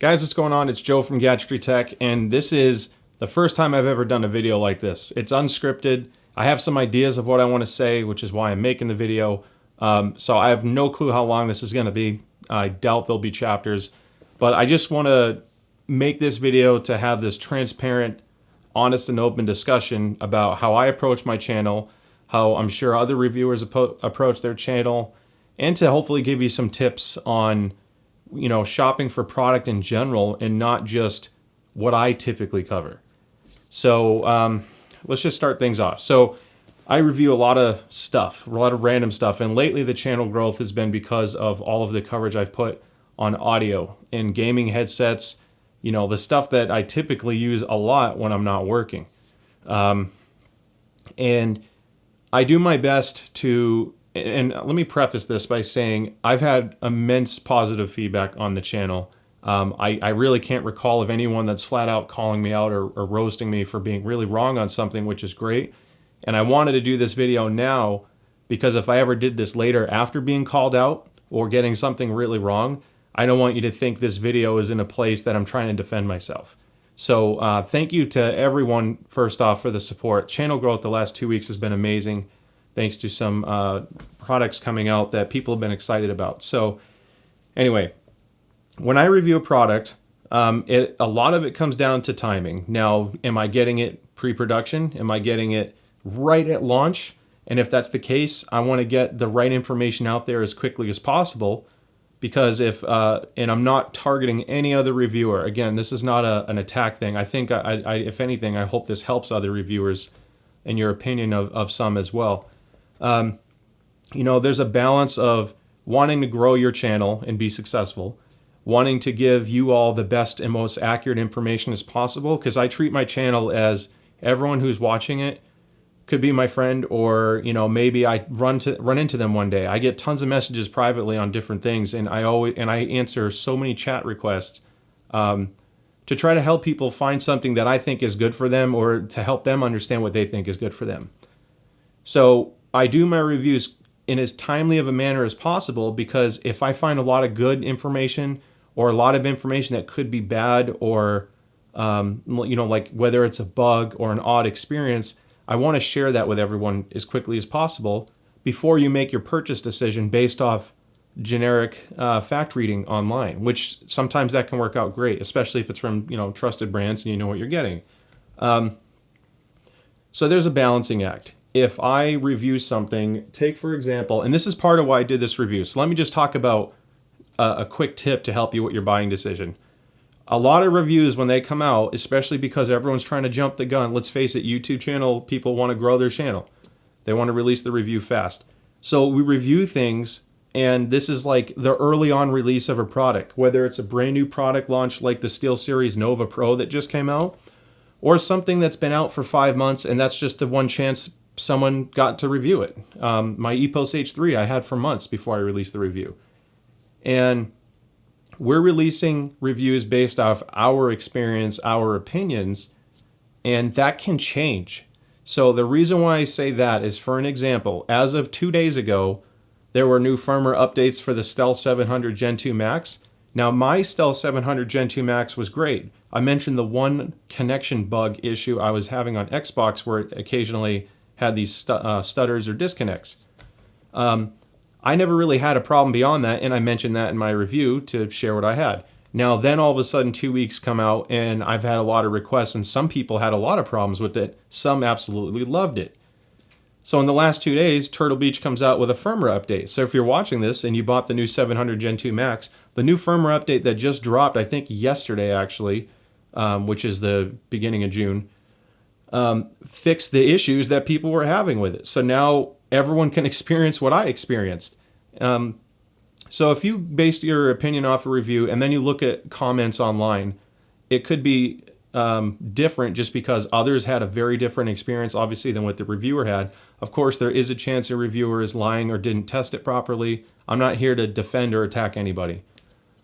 Guys, what's going on? It's Joe from GadgetryTech, and this is the first time I've ever done a video like this. It's unscripted. I have some ideas of what I want to say, which is why I'm making the video. So I have no clue how long this is going to be. I doubt there'll be chapters, but I just want to make this video to have this transparent, honest, and open discussion about how I approach my channel, how I'm sure other reviewers approach their channel, and to hopefully give you some tips on shopping for product in general and not just what I typically cover. So let's just start things off. So I review a lot of stuff, a lot of random stuff. And lately the channel growth has been because of all of the coverage I've put on audio and gaming headsets, the stuff that I typically use a lot when I'm not working. And I do my best to, and let me preface this by saying I've had immense positive feedback on the channel. I really can't recall of anyone that's flat out calling me out or roasting me for being really wrong on something, which is great. And I wanted to do this video now because if I ever did this later after being called out or getting something really wrong, I don't want you to think this video is in a place that I'm trying to defend myself. So thank you to everyone, first off, for the support. Channel growth the last 2 weeks has been amazing, thanks to some products coming out that people have been excited about. So anyway, when I review a product, a lot of it comes down to timing. Now, am I getting it pre-production? Am I getting it right at launch? And if that's the case, I want to get the right information out there as quickly as possible, because and I'm not targeting any other reviewer. Again, this is not an attack thing. I think, if anything, I hope this helps other reviewers and your opinion of some as well. There's a balance of wanting to grow your channel and be successful, wanting to give you all the best and most accurate information as possible, because I treat my channel as everyone who's watching it could be my friend, or maybe I run into them one day. I get tons of messages privately on different things, and I answer so many chat requests to try to help people find something that I think is good for them, or to help them understand what they think is good for them. So I do my reviews in as timely of a manner as possible, because if I find a lot of good information or a lot of information that could be bad, or like whether it's a bug or an odd experience, I want to share that with everyone as quickly as possible before you make your purchase decision based off generic fact reading online, which sometimes that can work out great, especially if it's from trusted brands and you know what you're getting. So there's a balancing act. If I review something, take for example, and this is part of why I did this review. So let me just talk about a quick tip to help you with your buying decision. A lot of reviews, when they come out, especially because everyone's trying to jump the gun, let's face it, YouTube channel people want to grow their channel. They want to release the review fast. So we review things, and this is like the early on release of a product, whether it's a brand new product launch like the SteelSeries Nova Pro that just came out, or something that's been out for 5 months, and that's just the one chance someone got to review it. My EPOS H3 I had for months before I released the review. And we're releasing reviews based off our experience, our opinions, and that can change. So the reason why I say that is, for an example, as of 2 days ago, there were new firmware updates for the Stealth 700 Gen 2 Max. Now, my Stealth 700 Gen 2 Max was great. I mentioned the one connection bug issue I was having on Xbox, where it occasionally had these stutters or disconnects. I never really had a problem beyond that, and I mentioned that in my review to share what I had. Now, then all of a sudden 2 weeks come out, and I've had a lot of requests, and some people had a lot of problems with it. Some absolutely loved it. So in the last 2 days, Turtle Beach comes out with a firmware update. So if you're watching this and you bought the new 700 Gen 2 Max, the new firmware update that just dropped, I think yesterday actually, which is the beginning of June, fixed the issues that people were having with it. So now everyone can experience what I experienced. So if you based your opinion off a review and then you look at comments online, it could be different just because others had a very different experience, obviously, than what the reviewer had. Of course, there is a chance a reviewer is lying or didn't test it properly. I'm not here to defend or attack anybody.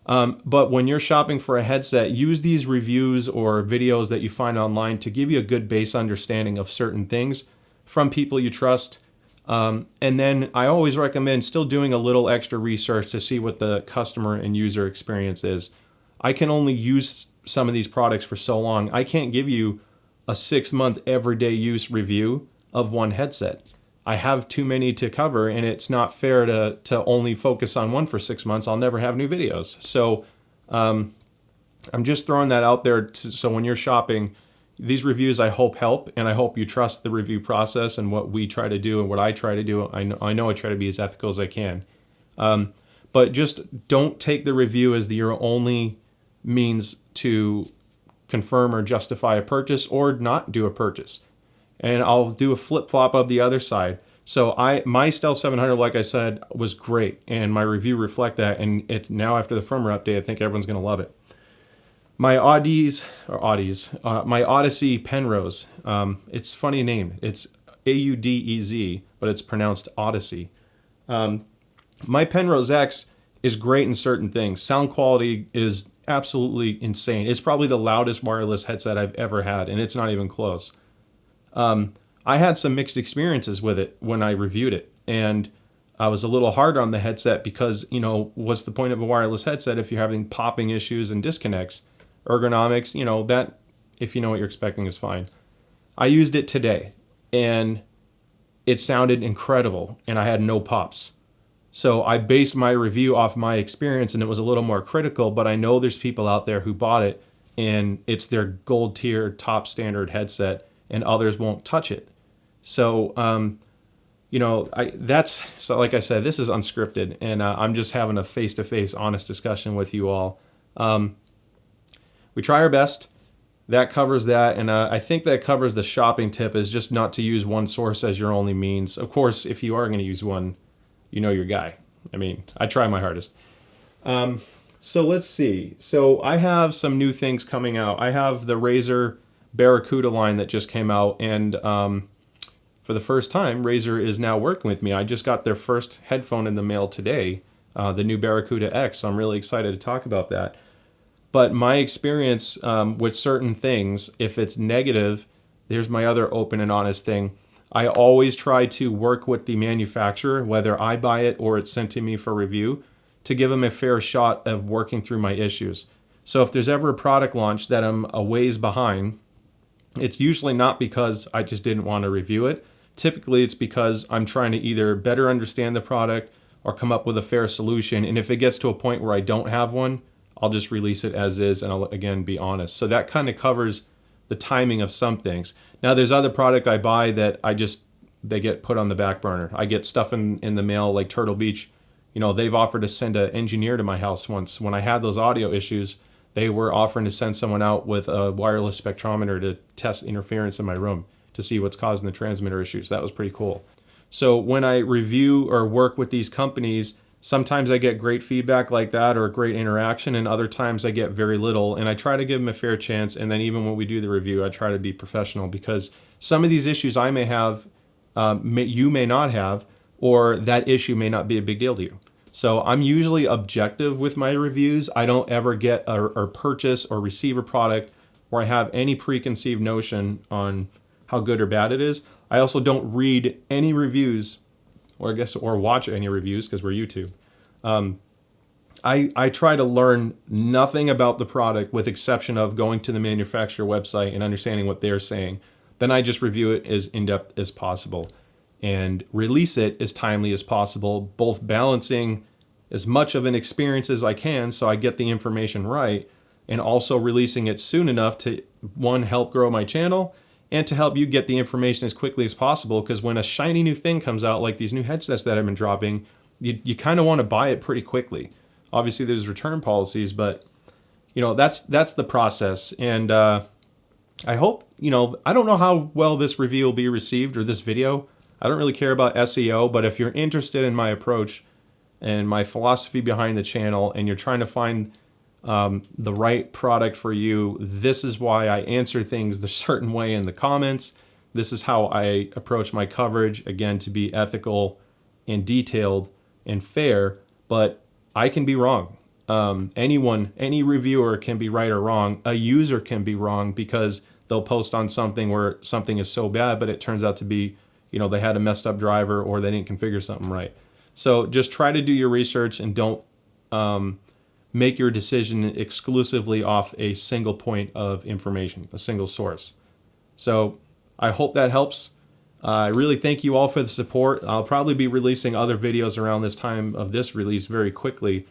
But when you're shopping for a headset, use these reviews or videos that you find online to give you a good base understanding of certain things from people you trust. And then I always recommend still doing a little extra research to see what the customer and user experience is. I can only use some of these products for so long. I can't give you a 6-month everyday use review of one headset. I have too many to cover, and it's not fair to only focus on one for 6 months. I'll never have new videos. So I'm just throwing that out there so when you're shopping, these reviews I hope help, and I hope you trust the review process and what we try to do and what I try to do. I know I try to be as ethical as I can. But just don't take the review as your only means to confirm or justify a purchase or not do a purchase. And I'll do a flip-flop of the other side. So my Stealth 700, like I said, was great, and my review reflect that. And it's now after the firmware update, I think everyone's going to love it. My my Odyssey Penrose. It's a funny name. It's Audez, but it's pronounced Odyssey. My Penrose X is great in certain things. Sound quality is absolutely insane. It's probably the loudest wireless headset I've ever had, and it's not even close. I had some mixed experiences with it when I reviewed it, and I was a little hard on the headset because, what's the point of a wireless headset if you're having popping issues and disconnects? Ergonomics, that, if you know what you're expecting, is fine. I used it today, and it sounded incredible, and I had no pops. So I based my review off my experience, and it was a little more critical, but I know there's people out there who bought it, and it's their gold tier, top standard headset, and others won't touch it. So, so like I said, this is unscripted, and I'm just having a face-to-face, honest discussion with you all. We try our best. That covers that, and I think that covers the shopping tip is just not to use one source as your only means. Of course, if you are going to use one, you know your guy. I mean, I try my hardest. So let's see. So I have some new things coming out. I have the Razer Barracuda line that just came out, and for the first time, Razer is now working with me. I just got their first headphone in the mail today, the new Barracuda X, so I'm really excited to talk about that. But my experience with certain things, if it's negative, here's my other open and honest thing. I always try to work with the manufacturer, whether I buy it or it's sent to me for review, to give them a fair shot of working through my issues. So if there's ever a product launch that I'm a ways behind, it's usually not because I just didn't want to review it. Typically, it's because I'm trying to either better understand the product or come up with a fair solution. And if it gets to a point where I don't have one, I'll just release it as is, and I'll, again, be honest. So that kind of covers the timing of some things. Now, there's other product I buy that they get put on the back burner. I get stuff in the mail like Turtle Beach. They've offered to send an engineer to my house once. When I had those audio issues, they were offering to send someone out with a wireless spectrometer to test interference in my room to see what's causing the transmitter issues. That was pretty cool. So when I review or work with these companies, sometimes I get great feedback like that or great interaction, and other times I get very little, and I try to give them a fair chance. And then even when we do the review, I try to be professional, because some of these issues I may have, you may not have, or that issue may not be a big deal to you. So I'm usually objective with my reviews. I don't ever get or purchase or receive a product where I have any preconceived notion on how good or bad it is. I also don't read any reviews, or watch any reviews, because we're YouTube. I try to learn nothing about the product with exception of going to the manufacturer website and understanding what they're saying. Then I just review it as in-depth as possible and release it as timely as possible, both balancing as much of an experience as I can so I get the information right, and also releasing it soon enough to, one, help grow my channel, and to help you get the information as quickly as possible, because when a shiny new thing comes out, like these new headsets that I've been dropping, you kind of want to buy it pretty quickly. Obviously, there's return policies, but that's the process. And I hope, I don't know how well this review will be received, or this video. I don't really care about SEO, but if you're interested in my approach and my philosophy behind the channel, and you're trying to find the right product for you, this is why I answer things the certain way in the comments. This is how I approach my coverage, again, to be ethical and detailed and fair, but I can be wrong. Any reviewer can be right or wrong. A user can be wrong because they'll post on something where something is so bad, but it turns out to be, they had a messed up driver, or they didn't configure something right. So just try to do your research, and don't make your decision exclusively off a single point of information, a single source. So I hope that helps. I really thank you all for the support. I'll probably be releasing other videos around this time of this release very quickly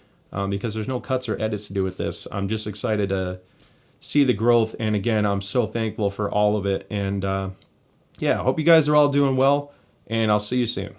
because there's no cuts or edits to do with this. I'm just excited to see the growth. And again, I'm so thankful for all of it. And yeah, I hope you guys are all doing well, and I'll see you soon.